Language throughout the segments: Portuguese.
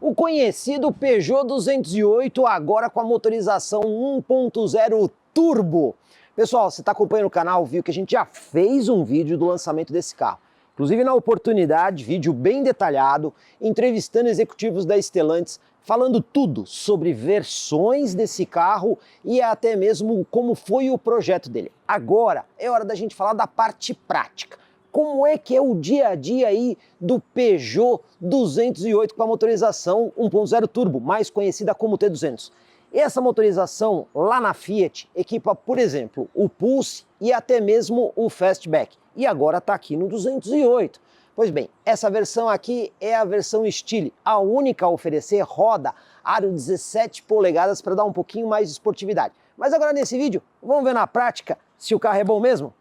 O conhecido Peugeot 208, agora com a motorização 1.0 turbo. Pessoal, você está acompanhando o canal, viu que a gente já fez um vídeo do lançamento desse carro. Inclusive, na oportunidade, vídeo bem detalhado, entrevistando executivos da Stellantis, falando tudo sobre versões desse carro e até mesmo como foi o projeto dele. Agora é hora da gente falar da parte prática. Como é que é o dia a dia aí do Peugeot 208 com a motorização 1.0 turbo, mais conhecida como T200? Essa motorização lá na Fiat equipa, por exemplo, o Pulse e até mesmo o Fastback. E agora está aqui no 208. Pois bem, essa versão aqui é a versão Stile, a única a oferecer roda aro 17 polegadas para dar um pouquinho mais de esportividade. Mas agora nesse vídeo, vamos ver na prática se o carro é bom mesmo?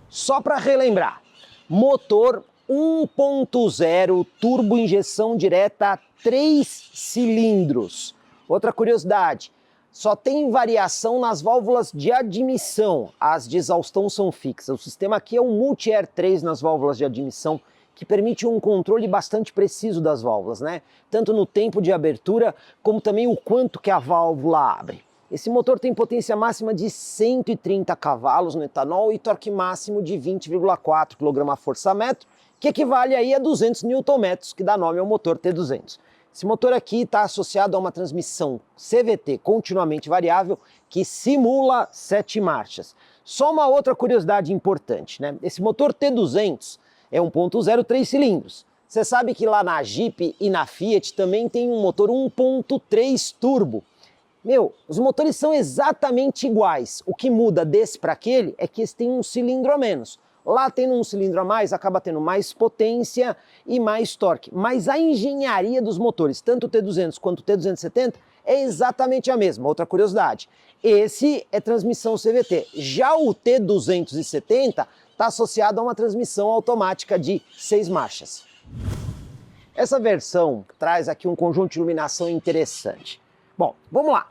Só para relembrar, motor 1.0 turbo injeção direta 3 cilindros. Outra curiosidade, só tem variação nas válvulas de admissão, as de exaustão são fixas. O sistema aqui é um Multi-Air 3 nas válvulas de admissão, que permite um controle bastante preciso das válvulas, né? Tanto no tempo de abertura, como também o quanto que a válvula abre. Esse motor tem potência máxima de 130 cavalos no etanol e torque máximo de 20,4 kgfm, que equivale aí a 200 Nm, que dá nome ao motor T200. Esse motor aqui está associado a uma transmissão CVT continuamente variável que simula 7 marchas. Só uma outra curiosidade importante, né? Esse motor T200 é 1.0 3 cilindros. Você sabe que lá na Jeep e na Fiat também tem um motor 1.3 turbo. Os motores são exatamente iguais. O que muda desse para aquele é que esse tem um cilindro a menos. Lá tendo um cilindro a mais, acaba tendo mais potência e mais torque. Mas a engenharia dos motores, tanto o T200 quanto o T270, é exatamente a mesma. Outra curiosidade, esse é transmissão CVT. Já o T270 está associado a uma transmissão automática de 6 marchas. Essa versão traz aqui um conjunto de iluminação interessante. Bom, vamos lá.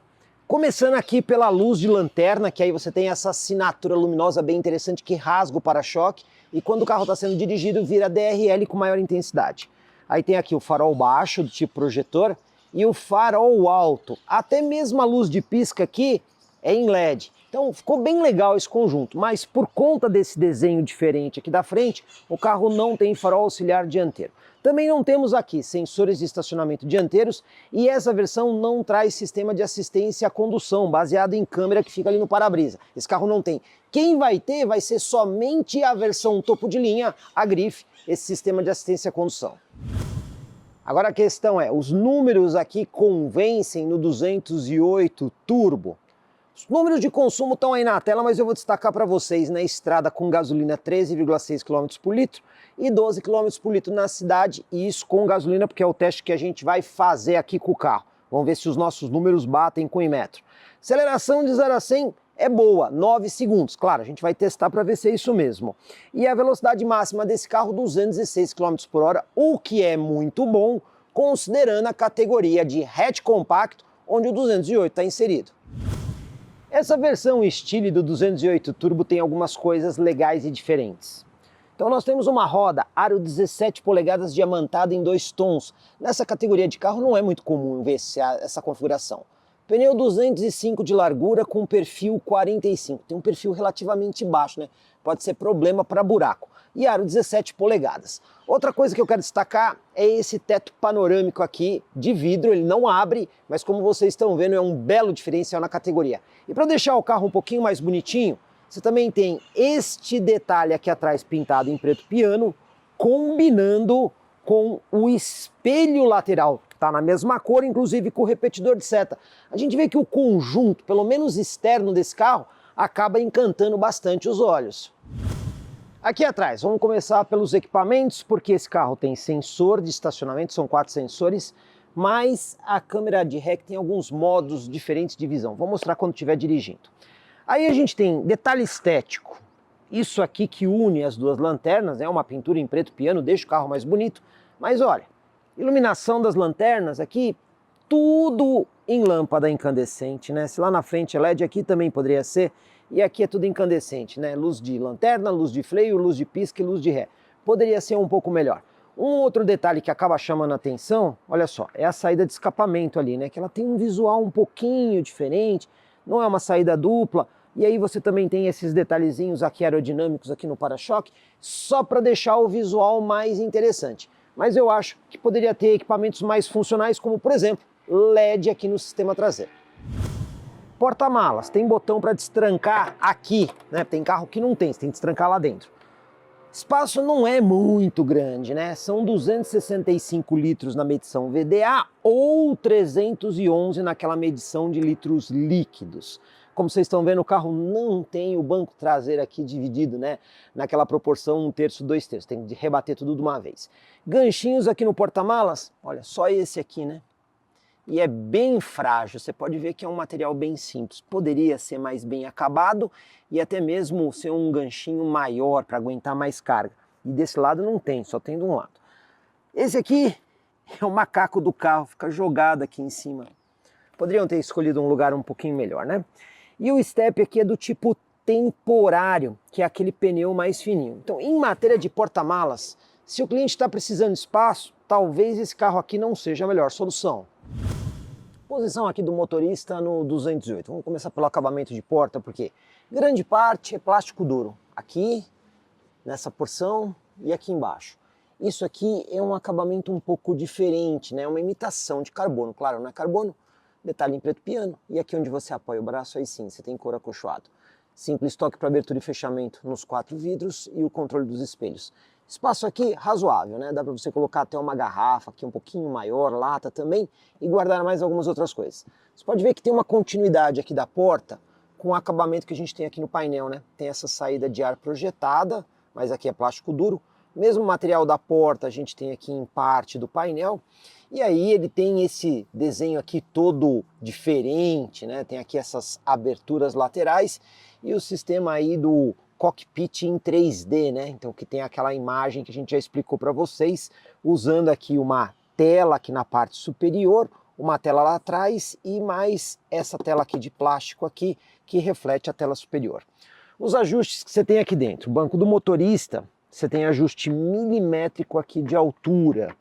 Começando aqui pela luz de lanterna, que aí você tem essa assinatura luminosa bem interessante que rasga o para-choque e quando o carro está sendo dirigido vira DRL com maior intensidade. Aí tem aqui o farol baixo, do tipo projetor, e o farol alto. Até mesmo a luz de pisca aqui é em LED. Então ficou bem legal esse conjunto, mas por conta desse desenho diferente aqui da frente, o carro não tem farol auxiliar dianteiro. Também não temos aqui sensores de estacionamento dianteiros e essa versão não traz sistema de assistência à condução, baseado em câmera que fica ali no para-brisa. Esse carro não tem. Quem vai ter vai ser somente a versão topo de linha, a Griffe, esse sistema de assistência à condução. Agora a questão é, os números aqui convencem no 208 Turbo? Os números de consumo estão aí na tela, mas eu vou destacar para vocês na estrada com gasolina 13,6 km por litro e 12 km por litro na cidade, e isso com gasolina porque é o teste que a gente vai fazer aqui com o carro. Vamos ver se os nossos números batem com o Inmetro. Aceleração de 0 a 100 é boa, 9 segundos. Claro, a gente vai testar para ver se é isso mesmo. E a velocidade máxima desse carro, 206 km por hora, o que é muito bom, considerando a categoria de hatch compacto, onde o 208 está inserido. Essa versão Stile do 208 Turbo tem algumas coisas legais e diferentes. Então nós temos uma roda aro 17 polegadas diamantada em 2 tons. Nessa categoria de carro não é muito comum ver essa configuração. Pneu 205 de largura com perfil 45. Tem um perfil relativamente baixo, né? Pode ser problema para buraco. E aro 17 polegadas. Outra coisa que eu quero destacar é esse teto panorâmico aqui de vidro. Ele não abre, mas como vocês estão vendo é um belo diferencial na categoria. E para deixar o carro um pouquinho mais bonitinho, você também tem este detalhe aqui atrás pintado em preto piano, combinando com o espelho lateral, que está na mesma cor, inclusive com o repetidor de seta. A gente vê que o conjunto, pelo menos externo desse carro, acaba encantando bastante os olhos. Aqui atrás, vamos começar pelos equipamentos, porque esse carro tem sensor de estacionamento, são 4 sensores, mas a câmera de ré tem alguns modos diferentes de visão. Vou mostrar quando estiver dirigindo. Aí a gente tem detalhe estético. Isso aqui que une as duas lanternas, é uma pintura em preto piano, deixa o carro mais bonito. Mas olha, iluminação das lanternas aqui, tudo em lâmpada incandescente, né? Se lá na frente é LED, aqui também poderia ser. E aqui é tudo incandescente, né? Luz de lanterna, luz de freio, luz de pisca e luz de ré. Poderia ser um pouco melhor. Um outro detalhe que acaba chamando a atenção, olha só, é a saída de escapamento ali, né? Que ela tem um visual um pouquinho diferente, não é uma saída dupla, e aí você também tem esses detalhezinhos aqui aerodinâmicos aqui no para-choque, só para deixar o visual mais interessante. Mas eu acho que poderia ter equipamentos mais funcionais, como por exemplo, LED aqui no sistema traseiro. Porta-malas, tem botão para destrancar aqui, né? Tem carro que não tem, você tem que destrancar lá dentro. Espaço não é muito grande, né? São 265 litros na medição VDA ou 311 naquela medição de litros líquidos. Como vocês estão vendo, o carro não tem o banco traseiro aqui dividido, né? Naquela proporção 1/3, 2/3. Tem que rebater tudo de uma vez. Ganchinhos aqui no porta-malas, olha, só esse aqui, né? E é bem frágil, você pode ver que é um material bem simples. Poderia ser mais bem acabado e até mesmo ser um ganchinho maior para aguentar mais carga. E desse lado não tem, só tem de um lado. Esse aqui é o macaco do carro, fica jogado aqui em cima. Poderiam ter escolhido um lugar um pouquinho melhor, né? E o step aqui é do tipo temporário, que é aquele pneu mais fininho. Então, em matéria de porta-malas, se o cliente está precisando de espaço, talvez esse carro aqui não seja a melhor solução. Posição aqui do motorista no 208. Vamos começar pelo acabamento de porta, porque grande parte é plástico duro. Aqui, nessa porção e aqui embaixo. Isso aqui é um acabamento um pouco diferente, né? Uma imitação de carbono. Claro, não é carbono, detalhe em preto piano. E aqui onde você apoia o braço, aí sim, você tem couro acolchoado. Simples toque para abertura e fechamento nos 4 vidros e o controle dos espelhos. Espaço aqui razoável, né? Dá para você colocar até uma garrafa aqui um pouquinho maior, lata também, e guardar mais algumas outras coisas. Você pode ver que tem uma continuidade aqui da porta com o acabamento que a gente tem aqui no painel, né? Tem essa saída de ar projetada, mas aqui é plástico duro. Mesmo material da porta a gente tem aqui em parte do painel. E aí ele tem esse desenho aqui todo diferente, né? Tem aqui essas aberturas laterais e o sistema aí do cockpit em 3D, né? Então que tem aquela imagem que a gente já explicou para vocês, usando aqui uma tela aqui na parte superior, uma tela lá atrás e mais essa tela aqui de plástico aqui que reflete a tela superior. Os ajustes que você tem aqui dentro, o banco do motorista, você tem ajuste milimétrico aqui de altura.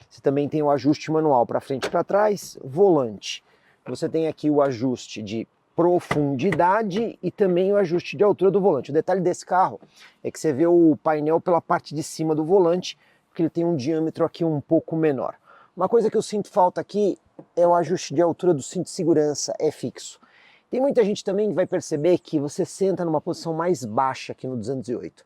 Você também tem o ajuste manual para frente e para trás, volante. Você tem aqui o ajuste de profundidade e também o ajuste de altura do volante. O detalhe desse carro é que você vê o painel pela parte de cima do volante, porque ele tem um diâmetro aqui um pouco menor. Uma coisa que eu sinto falta aqui é o ajuste de altura do cinto de segurança, é fixo. Tem muita gente também que vai perceber que você senta numa posição mais baixa aqui no 208.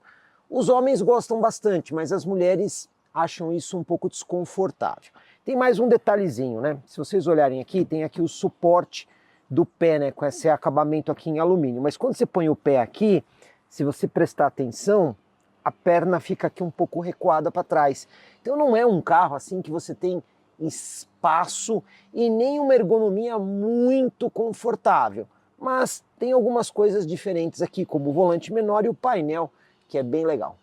Os homens gostam bastante, mas as mulheres acham isso um pouco desconfortável. Tem mais um detalhezinho, né? Se vocês olharem aqui, tem aqui o suporte do pé, né, com esse acabamento aqui em alumínio, mas quando você põe o pé aqui, se você prestar atenção, a perna fica aqui um pouco recuada para trás. Então não é um carro assim que você tem espaço e nem uma ergonomia muito confortável, mas tem algumas coisas diferentes aqui, como o volante menor e o painel, que é bem legal.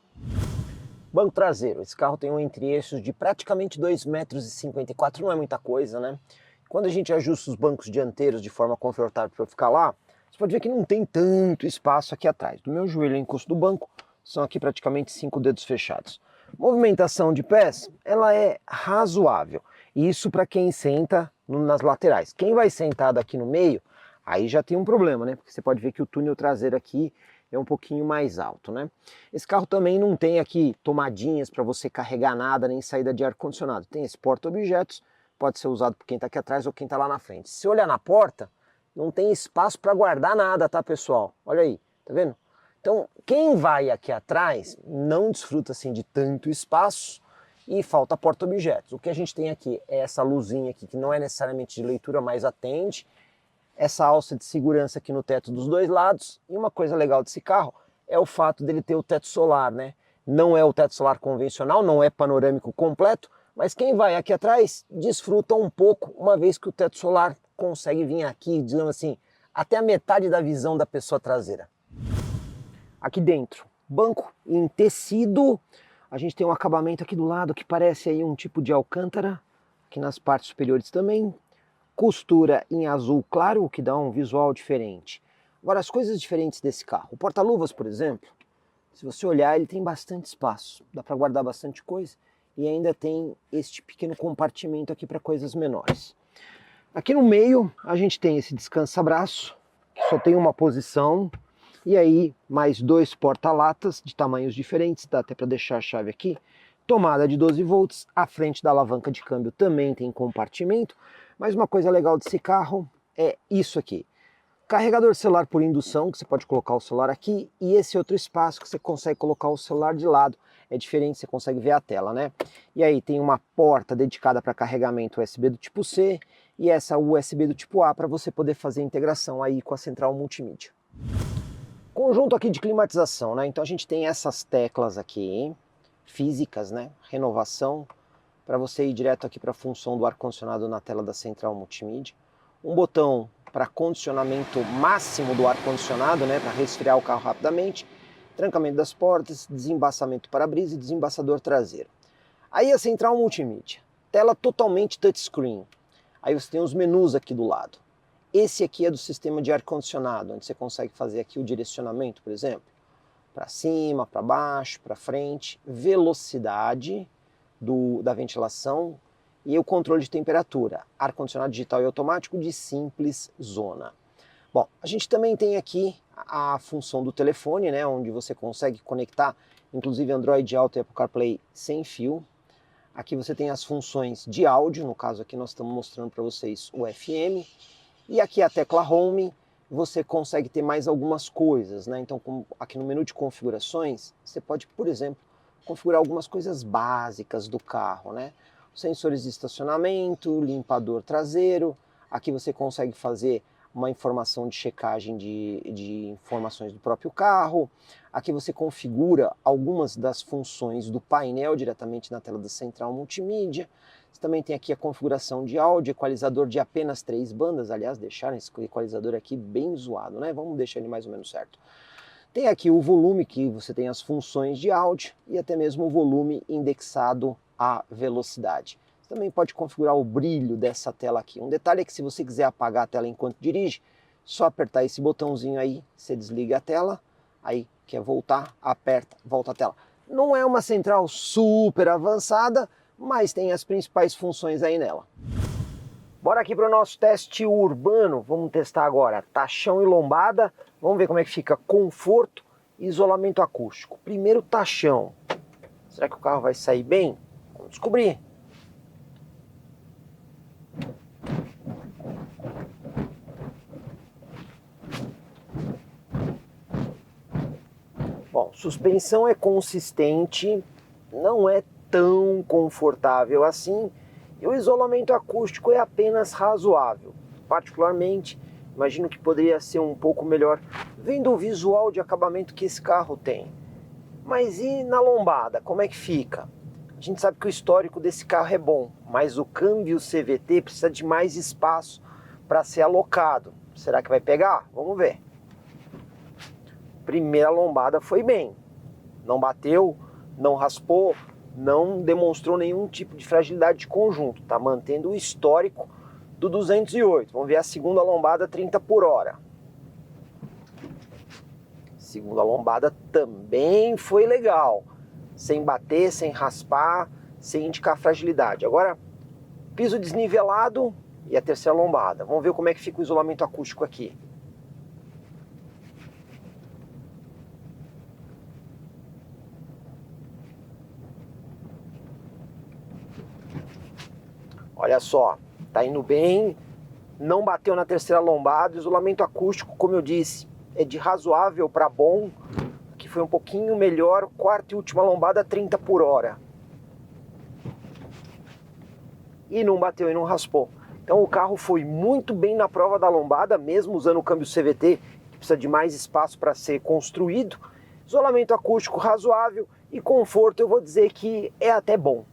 Banco traseiro, esse carro tem um entre-eixos de praticamente 2,54 m, não é muita coisa, né? Quando a gente ajusta os bancos dianteiros de forma confortável para ficar lá, você pode ver que não tem tanto espaço aqui atrás. Do meu joelho ao encosto do banco, são aqui praticamente 5 dedos fechados. Movimentação de pés, ela é razoável. Isso para quem senta nas laterais. Quem vai sentado aqui no meio, aí já tem um problema, né? Porque você pode ver que o túnel traseiro aqui é um pouquinho mais alto, né? Esse carro também não tem aqui tomadinhas para você carregar nada, nem saída de ar-condicionado. Tem esse porta-objetos, pode ser usado por quem está aqui atrás ou quem está lá na frente. Se olhar na porta, não tem espaço para guardar nada, tá, pessoal? Olha aí, tá vendo? Então, quem vai aqui atrás não desfruta assim de tanto espaço e falta porta-objetos. O que a gente tem aqui é essa luzinha aqui, que não é necessariamente de leitura, mas atende. Essa alça de segurança aqui no teto dos dois lados. E uma coisa legal desse carro é o fato dele ter o teto solar, né? Não é o teto solar convencional, não é panorâmico completo, mas quem vai aqui atrás desfruta um pouco, uma vez que o teto solar consegue vir aqui, digamos assim, até a metade da visão da pessoa traseira. Aqui dentro, banco em tecido, a gente tem um acabamento aqui do lado que parece aí um tipo de alcântara, aqui nas partes superiores também, costura em azul claro, o que dá um visual diferente. Agora, as coisas diferentes desse carro, o porta-luvas, por exemplo, se você olhar, ele tem bastante espaço, dá para guardar bastante coisa, e ainda tem este pequeno compartimento aqui para coisas menores. Aqui no meio a gente tem esse descansa-braço, que só tem uma posição, e aí mais dois porta-latas de tamanhos diferentes, dá até para deixar a chave aqui. Tomada de 12 volts, a frente da alavanca de câmbio também tem compartimento, mas uma coisa legal desse carro é isso aqui. Carregador celular por indução, que você pode colocar o celular aqui, e esse outro espaço que você consegue colocar o celular de lado. É diferente, você consegue ver a tela, né? E aí tem uma porta dedicada para carregamento USB do tipo C e essa USB do tipo A para você poder fazer a integração aí com a central multimídia. Conjunto aqui de climatização, né? Então a gente tem essas teclas aqui, físicas, né? Renovação, para você ir direto aqui para a função do ar-condicionado na tela da central multimídia. Um botão para condicionamento máximo do ar-condicionado, né, para resfriar o carro rapidamente, trancamento das portas, desembaçamento para-brisa e desembaçador traseiro. Aí a central multimídia, tela totalmente touchscreen. Aí você tem os menus aqui do lado. Esse aqui é do sistema de ar-condicionado, onde você consegue fazer aqui o direcionamento, por exemplo, para cima, para baixo, para frente, velocidade da ventilação, e o controle de temperatura, ar-condicionado digital e automático de simples zona. Bom, a gente também tem aqui a função do telefone, né, onde você consegue conectar, inclusive Android Auto e Apple CarPlay sem fio. Aqui você tem as funções de áudio, no caso aqui nós estamos mostrando para vocês o FM, e aqui a tecla Home, você consegue ter mais algumas coisas, né? Então, aqui no menu de configurações, você pode, por exemplo, configurar algumas coisas básicas do carro, né? Sensores de estacionamento, limpador traseiro, aqui você consegue fazer uma informação de checagem de informações do próprio carro, aqui você configura algumas das funções do painel diretamente na tela da central multimídia. Você também tem aqui a configuração de áudio, equalizador de apenas 3 bandas, aliás, deixaram esse equalizador aqui bem zoado, né? Vamos deixar ele mais ou menos certo. Tem aqui o volume, que você tem as funções de áudio e até mesmo o volume indexado à velocidade. Você também pode configurar o brilho dessa tela aqui. Um detalhe é que se você quiser apagar a tela enquanto dirige, só apertar esse botãozinho aí, você desliga a tela, aí quer voltar, aperta, volta a tela. Não é uma central super avançada, mas tem as principais funções aí nela. Bora aqui para o nosso teste urbano, vamos testar agora tachão e lombada, vamos ver como é que fica conforto e isolamento acústico. Primeiro tachão, será que o carro vai sair bem? Vamos descobrir. Bom, suspensão é consistente, não é tão confortável assim, e o isolamento acústico é apenas razoável. Particularmente, imagino que poderia ser um pouco melhor, vendo o visual de acabamento que esse carro tem. Mas e na lombada, como é que fica? A gente sabe que o histórico desse carro é bom, mas o câmbio CVT precisa de mais espaço para ser alocado. Será que vai pegar? Vamos ver. Primeira lombada foi bem. Não bateu, não raspou, não demonstrou nenhum tipo de fragilidade de conjunto. Está mantendo o histórico do 208. Vamos ver a segunda lombada 30 por hora. Segunda lombada também foi legal. Sem bater, sem raspar, sem indicar fragilidade. Agora, piso desnivelado e a terceira lombada. Vamos ver como é que fica o isolamento acústico aqui. Olha só, tá indo bem, não bateu na terceira lombada, isolamento acústico, como eu disse, é de razoável para bom, que foi um pouquinho melhor, quarta e última lombada 30 por hora. E não bateu e não raspou. Então o carro foi muito bem na prova da lombada, mesmo usando o câmbio CVT, que precisa de mais espaço para ser construído. Isolamento acústico razoável e conforto, eu vou dizer que é até bom.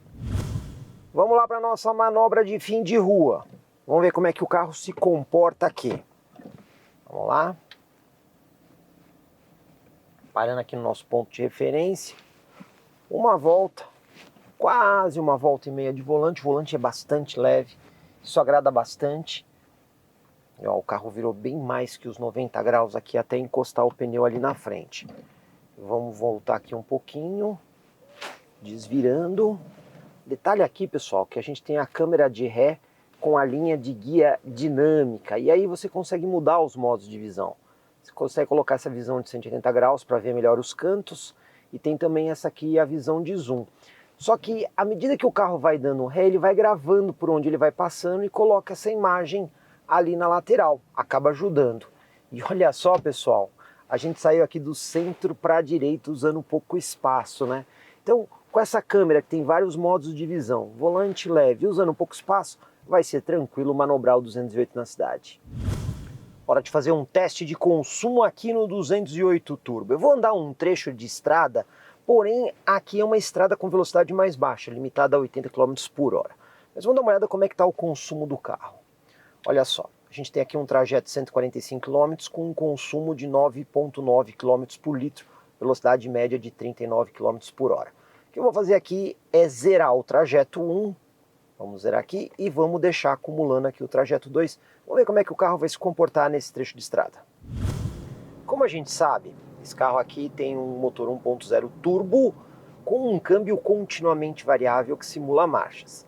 Vamos lá para a nossa manobra de fim de rua. Vamos ver como é que o carro se comporta aqui. Vamos lá. Parando aqui no nosso ponto de referência. Uma volta, quase uma volta e meia de volante. O volante é bastante leve, isso agrada bastante. E, ó, o carro virou bem mais que os 90 graus aqui até encostar o pneu ali na frente. Vamos voltar aqui um pouquinho, desvirando. Detalhe aqui, pessoal, que a gente tem a câmera de ré com a linha de guia dinâmica, e aí você consegue mudar os modos de visão. Você consegue colocar essa visão de 180 graus para ver melhor os cantos, e tem também essa aqui, a visão de zoom. Só que à medida que o carro vai dando ré, ele vai gravando por onde ele vai passando e coloca essa imagem ali na lateral, acaba ajudando. E olha só, pessoal, a gente saiu aqui do centro para a direita usando pouco espaço, né? Então, com essa câmera que tem vários modos de visão, volante leve, usando pouco espaço, vai ser tranquilo manobrar o 208 na cidade. Hora de fazer um teste de consumo aqui no 208 Turbo. Eu vou andar um trecho de estrada, porém aqui é uma estrada com velocidade mais baixa, limitada a 80 km por hora. Mas vamos dar uma olhada como é que está o consumo do carro. Olha só, a gente tem aqui um trajeto de 145 km com um consumo de 9,9 km por litro, velocidade média de 39 km por hora. O que eu vou fazer aqui é zerar o trajeto 1, vamos zerar aqui e vamos deixar acumulando aqui o trajeto 2. Vamos ver como é que o carro vai se comportar nesse trecho de estrada. Como a gente sabe, esse carro aqui tem um motor 1.0 turbo com um câmbio continuamente variável que simula marchas.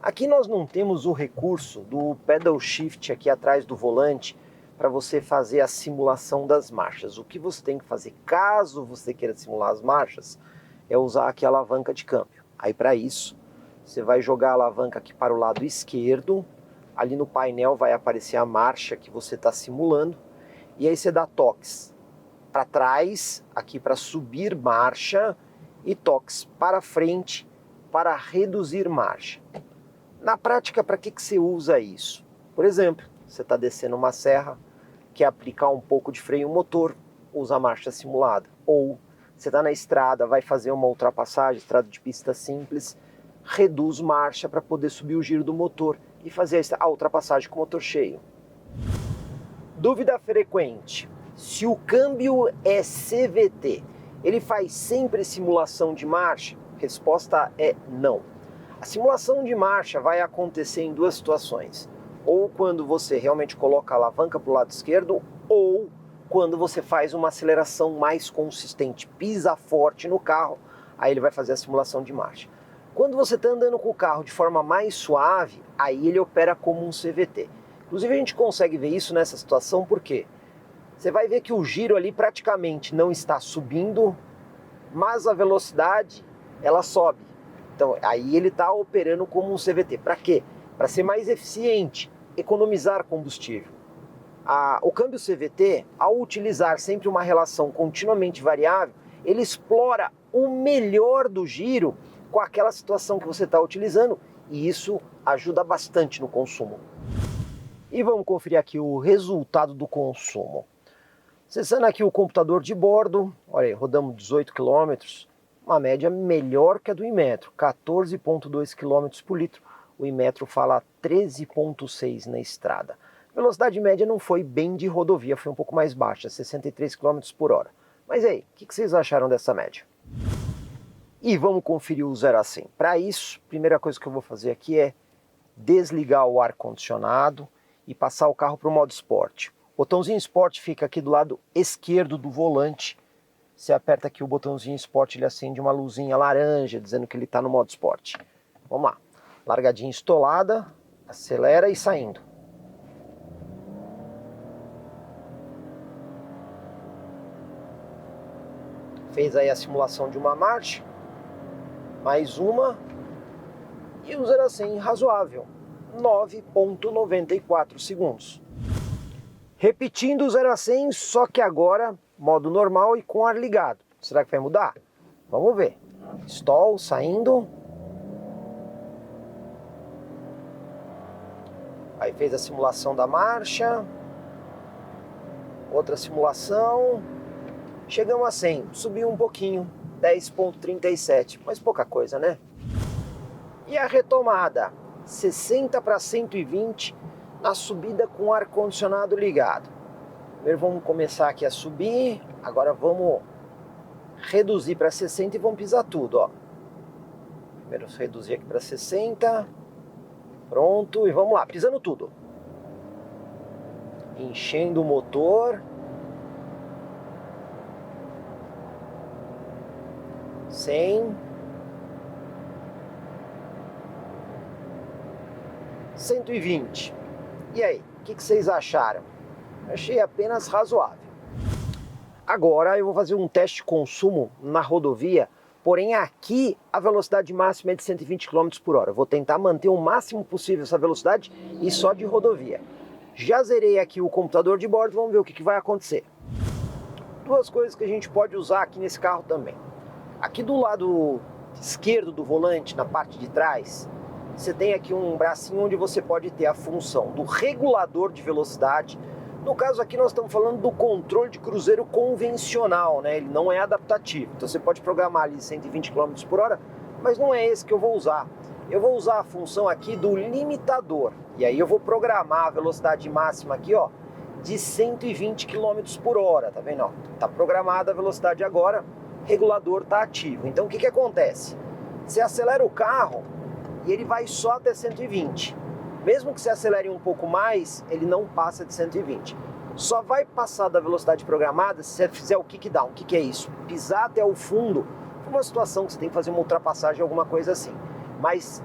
Aqui nós não temos o recurso do pedal shift aqui atrás do volante para você fazer a simulação das marchas. O que você tem que fazer caso você queira simular as marchas é usar aqui a alavanca de câmbio. Aí para isso você vai jogar a alavanca aqui para o lado esquerdo, ali no painel vai aparecer a marcha que você está simulando, e aí você dá toques para trás, aqui para subir marcha, e toques para frente para reduzir marcha. Na prática, para que você usa isso? Por exemplo, você está descendo uma serra, quer aplicar um pouco de freio motor, usa a marcha simulada. Ou você está na estrada, vai fazer uma ultrapassagem, estrada de pista simples, reduz marcha para poder subir o giro do motor e fazer a ultrapassagem com o motor cheio. Dúvida frequente: se o câmbio é CVT, ele faz sempre simulação de marcha? Resposta é não. A simulação de marcha vai acontecer em duas situações: ou quando você realmente coloca a alavanca para o lado esquerdo, ou quando você faz uma aceleração mais consistente, pisa forte no carro, aí ele vai fazer a simulação de marcha. Quando você está andando com o carro de forma mais suave, aí ele opera como um CVT. Inclusive a gente consegue ver isso nessa situação porque você vai ver que o giro ali praticamente não está subindo, mas a velocidade ela sobe. Então aí ele está operando como um CVT. Para quê? Para ser mais eficiente, economizar combustível. O câmbio CVT, ao utilizar sempre uma relação continuamente variável, ele explora o melhor do giro com aquela situação que você está utilizando, e isso ajuda bastante no consumo. E vamos conferir aqui o resultado do consumo. Acessando aqui o computador de bordo, olha aí, rodamos 18 km, uma média melhor que a do Inmetro, 14,2 km por litro. O Inmetro fala 13,6 na estrada. Velocidade média não foi bem de rodovia, foi um pouco mais baixa, 63 km por hora. Mas aí, o que vocês acharam dessa média? E vamos conferir o 0 a 100. Para isso, a primeira coisa que eu vou fazer aqui é desligar o ar-condicionado e passar o carro para o modo esporte. O botãozinho esporte fica aqui do lado esquerdo do volante. Você aperta aqui o botãozinho esporte, ele acende uma luzinha laranja, dizendo que ele está no modo esporte. Vamos lá. Largadinha estolada, acelera e saindo. Fez aí a simulação de uma marcha. Mais uma. E o 0 a 100 razoável. 9,94 segundos. Repetindo o 0 a 100, só que agora modo normal e com ar ligado. Será que vai mudar? Vamos ver. Stall, saindo. Aí fez a simulação da marcha. Outra simulação. Chegamos a 100, subiu um pouquinho, 10,37, mas pouca coisa, né? E a retomada, 60 para 120 na subida com o ar-condicionado ligado. Primeiro vamos começar aqui a subir, agora vamos reduzir para 60 e vamos pisar tudo, ó. Primeiro reduzir aqui para 60, pronto, e vamos lá, pisando tudo. Enchendo o motor. 100. 120. E aí, o que vocês acharam? Achei apenas razoável. Agora eu vou fazer um teste de consumo na rodovia, porém aqui a velocidade máxima é de 120 km por hora. Eu vou tentar manter o máximo possível essa velocidade e só de rodovia. Já zerei aqui o computador de bordo, vamos ver o que vai acontecer. Duas coisas que a gente pode usar aqui nesse carro também. Aqui do lado esquerdo do volante, na parte de trás, você tem aqui um bracinho onde você pode ter a função do regulador de velocidade. No caso aqui nós estamos falando do controle de cruzeiro convencional, né? Ele não é adaptativo. Então você pode programar ali 120 km por hora, mas não é esse que eu vou usar. Eu vou usar a função aqui do limitador. E aí eu vou programar a velocidade máxima aqui, ó, de 120 km por hora, tá vendo? Tá programada a velocidade agora, regulador está ativo. Então o que acontece? Você acelera o carro e ele vai só até 120. Mesmo que você acelere um pouco mais, ele não passa de 120. Só vai passar da velocidade programada se você fizer o kickdown. O que é isso? Pisar até o fundo, uma situação que você tem que fazer uma ultrapassagem, alguma coisa assim. Mas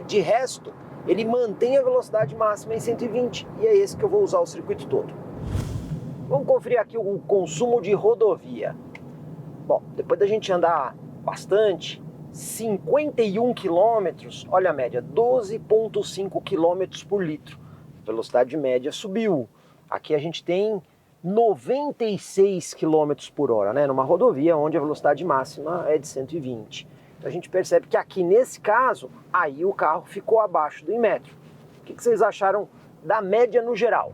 de resto, ele mantém a velocidade máxima em 120 e é esse que eu vou usar o circuito todo. Vamos conferir aqui o consumo de rodovia. Bom, depois da gente andar bastante, 51 quilômetros, olha a média, 12,5 quilômetros por litro. A velocidade média subiu. Aqui a gente tem 96 quilômetros por hora, né? Numa rodovia onde a velocidade máxima é de 120. Então a gente percebe que aqui nesse caso, aí o carro ficou abaixo do Inmetro. O que vocês acharam da média no geral?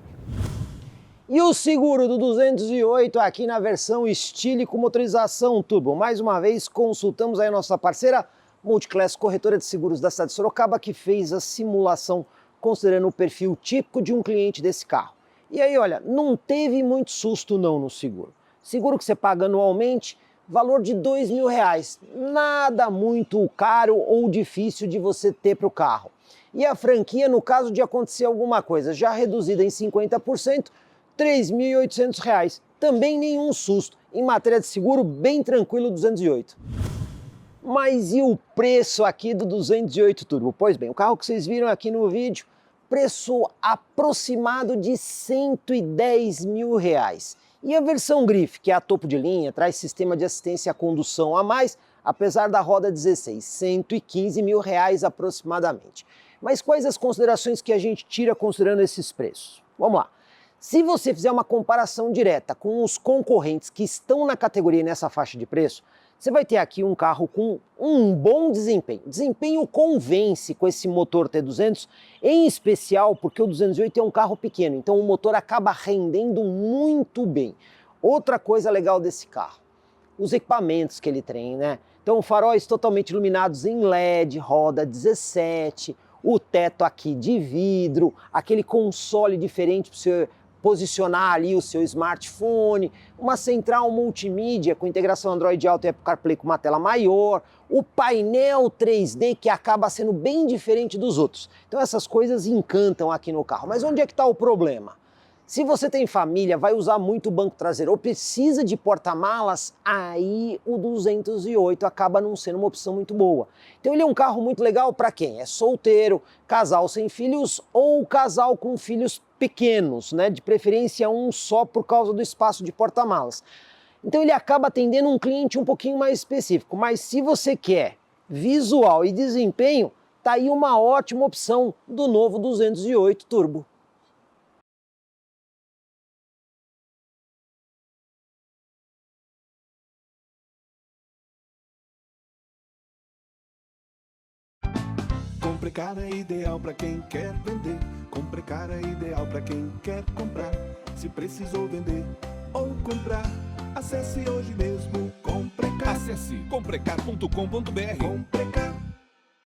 E o seguro do 208 aqui na versão Stile com motorização turbo. Mais uma vez consultamos aí a nossa parceira Multiclass, corretora de seguros da cidade de Sorocaba, que fez a simulação considerando o perfil típico de um cliente desse carro. E aí, olha, não teve muito susto não no seguro. Seguro que você paga anualmente, valor de R$2.000. Nada muito caro ou difícil de você ter para o carro. E a franquia, no caso de acontecer alguma coisa, já reduzida em 50%, R$3.800. Também nenhum susto. Em matéria de seguro, bem tranquilo 208. Mas e o preço aqui do 208 Turbo? Pois bem, o carro que vocês viram aqui no vídeo, preço aproximado de R$110.000. E a versão Grife, que é a topo de linha, traz sistema de assistência à condução a mais, apesar da roda 16, R$115.000 aproximadamente. Mas quais as considerações que a gente tira considerando esses preços? Vamos lá. Se você fizer uma comparação direta com os concorrentes que estão na categoria nessa faixa de preço, você vai ter aqui um carro com um bom desempenho. Desempenho convence com esse motor T200, em especial porque o 208 é um carro pequeno, então o motor acaba rendendo muito bem. Outra coisa legal desse carro, os equipamentos que ele tem, né? Então faróis totalmente iluminados em LED, roda 17, o teto aqui de vidro, aquele console diferente para você posicionar ali o seu smartphone, uma central multimídia com integração Android Auto e Apple CarPlay com uma tela maior, o painel 3D que acaba sendo bem diferente dos outros. Então essas coisas encantam aqui no carro. Mas onde é que está o problema? Se você tem família, vai usar muito o banco traseiro ou precisa de porta-malas, aí o 208 acaba não sendo uma opção muito boa. Então ele é um carro muito legal para quem é solteiro, casal sem filhos ou casal com filhos pequenos, né? De preferência um só por causa do espaço de porta-malas. Então ele acaba atendendo um cliente um pouquinho mais específico, mas se você quer visual e desempenho, tá aí uma ótima opção do novo 208 Turbo. Comprecar é ideal para quem quer vender. Comprecar é ideal para quem quer comprar. Se precisou vender ou comprar, acesse hoje mesmo Comprecar. Acesse comprecar.com.br. Comprecar.